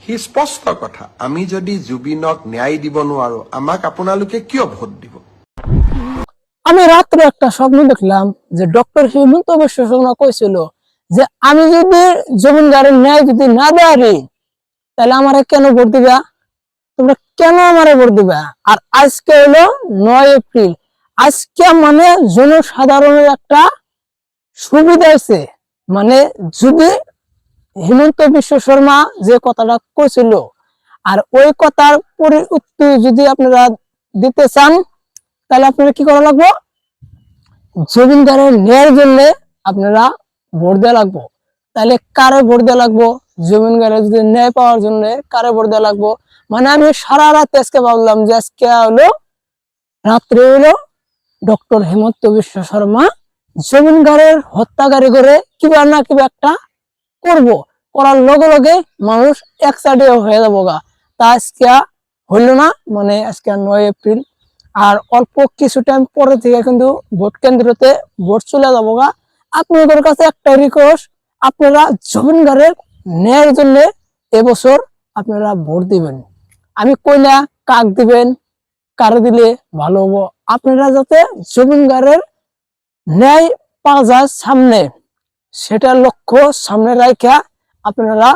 C স্পষ্ট কথা, আমি যদি জুবিনক ন্যায় দিব নোৱাৰো আমাক আপোনালোকে কিয় ভোট দিব? আমি রাত্রে একটা স্বপ্ন দেখলাম যে ডক্টর হিমন্ত বিশ্ব শর্মা কইছিল যে আমি যদি জমিন গাড়ির ন্যায় যদি না দেয়ারি তাহলে আমারে কেন ভোট দিবা, তোমরা কেন আমারে ভোট দিবা। আর আজকে হলো 9 এপ্রিল, আজকে মানে জনসাধারণের একটা সুবিধা আছে। মানে যদি হিমন্ত বিশ্ব শর্মা যে কথাটা কইছিল আর ওই কথার উত্তর যদি আপনারা দিতে চান তাহলে আপনারা কি করা লাগবে, জমিন গাড়ির ন্যায়ের জন্য আপনারা ভোট দেওয়া লাগবো। তাহলে কারে ভোট দেওয়া লাগবো? জমিন গাড়ির যদি ন্যায় পাওয়ার জন্য কারে ভোট দেওয়া লাগবো। মানে আমি সারা রাত আজকে ভাবলাম যে আজকে হলো রাত্রে হলো ডক্টর হিমন্ত বিশ্ব শর্মা জমিন গাড়ির হত্যাকারী করে কিবা না কিবা একটা করব, করার লগে লগে মানুষ এক সাইডে হয়ে যাবো গা। তা আজকে হইল না, মানে আজকে 9 এপ্রিল, আর অল্প কিছু টাইম পরে থেকে কিন্তু ভোট কেন্দ্রতে ভোট চলে যাবো গা। আপনাদের কাছে একটা রিকোয়েস্ট, আপনারা জমিন গাড়ির ন্যায়ের জন্য এবছর আপনারা ভোট দিবেন। আমি কই না কাক দিবেন, কারে দিলে ভালো হবো, আপনারা যাতে জমিন গাড়ির ন্যায় পাওয়া যায় সামনে, সেটা লক্ষ্য সামনে রাখা আপনারা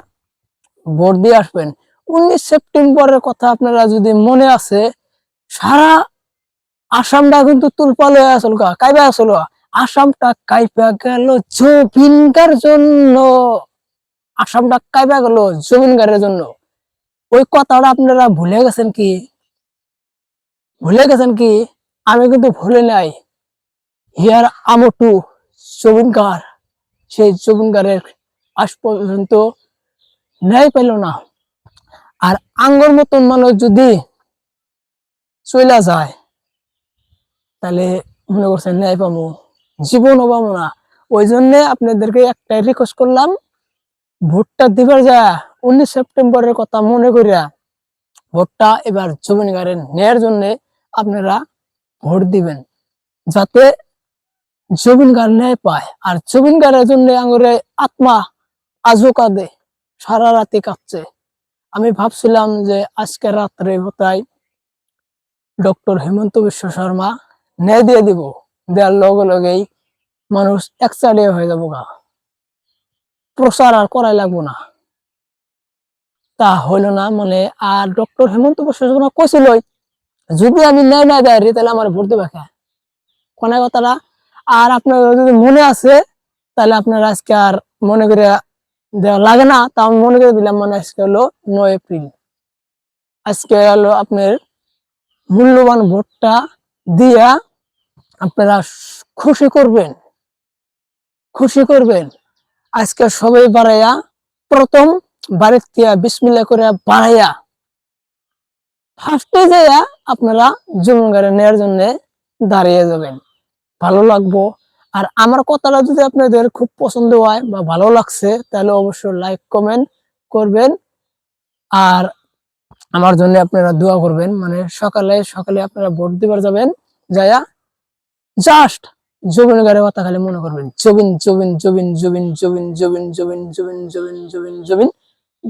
ভোট দিয়ে আসবেন। 19 সেপ্টেম্বরের কথা আপনারা যদি মনে আছে, সারা আসামটা কিন্তু তুলপাল হয়ে আসল, কাইবা আসল, আসামটা কাইপা গেল জমিনগার জন্য, আসামটা কাইবা গেল জমিনগারের জন্য। ওই কথাটা আপনারা ভুলে গেছেন কি? ভুলে গেছেন কি? আমি কিন্তু ভুলে নাই। হিয়ার আমটু জমিনগার, সেই জমিনগারের আজ পর্যন্ত ন্যায় পেল না। আর আঙ্গর মতন মানুষ যদি চইলা যায় তাহলে মনে করছেন ন্যায় পাবো, জীবনও পাবো না। ওই জন্য আপনাদেরকে একটাই রিকোয়েস্ট করলাম, ভোটটা দিবার যা 19 সেপ্টেম্বরের কথা মনে করিয়া ভোটটা এবার জমিন গাড়ির ন্যায়ের জন্য আপনারা ভোট দিবেন, যাতে জমিন গাড়ি ন্যায় পায়। আর জমিন গাড়ির জন্য আঙুরে আত্মা আজও কাঁদে, সারা রাতে কাঁদছে। আমি ভাবছিলাম যে আজকে রাত্রে বোধহয় ডক্টর হিমন্ত বিশ্ব শর্মা ন্যায় দিয়ে দিব, দেওয়ার লগে লগেই মানুষ একসাথে হয়ে যাবো গা, প্রচার আর করাই লাগবো না। তা হইল না, মানে আর ডক্টর হিমন্ত বিশ্ব শর্মা কইছিল যদি আমি ন্যায় না দেয় তাহলে আমার ভোট দেবে কোন কথাটা। আর আপনার যদি মনে আছে তাহলে আপনার আজকে আর মনে করে দেওয়া লাগে না, তা আমি মনে করে দিলাম। মানে আজকে হলো 9 এপ্রিল, আজকে হলো আপনার মূল্যবান ভোটটা দিয়া আপনারা খুশি করবেন, খুশি করবেন। আজকে সবাই বাড়াইয়া প্রথম বাড়ির থেকে বিসমিল্লাহ করে বাড়াইয়া ফার্স্টে যাইয়া আপনারা জমিন গাড়ি নেওয়ার জন্য দাঁড়িয়ে যাবেন, ভালো লাগবো। আর আমার কথাটা যদি আপনাদের খুব পছন্দ হয় বা ভালো লাগছে তাহলে অবশ্যই লাইক কমেন্ট করবেন। আর আমার জন্য আপনারা দোয়া করবেন। মানে সকালে সকালে আপনারা ভোট দিবার যাবেন, যায়া জাস্ট জবিন গারের কথা খালি মনে করবেন, জবিন জবিন জবিন জবিন জবিন জবিন জবিন জবিন জবিন জবিন জবিন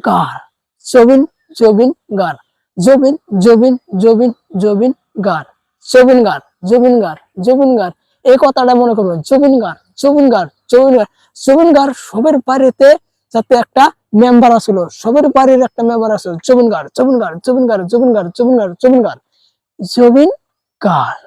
গার, জবিন জবিন গার, জবিন জবিন জবিন জবিন গার, জবিন গার, জবিন গার, জবিন গার, এই কথাটা মনে করবেন, জবিন গার, জবিন গার, জবিন গার, জবিন গার। সবের বাড়িতে যাতে একটা মেম্বার আসল, সবের বাড়ির একটা মেম্বার আসল, জবিন গার, জবিন গার, জবিন গার, জবিন গার, জবিন গার, জবিন গার, জবিন গার।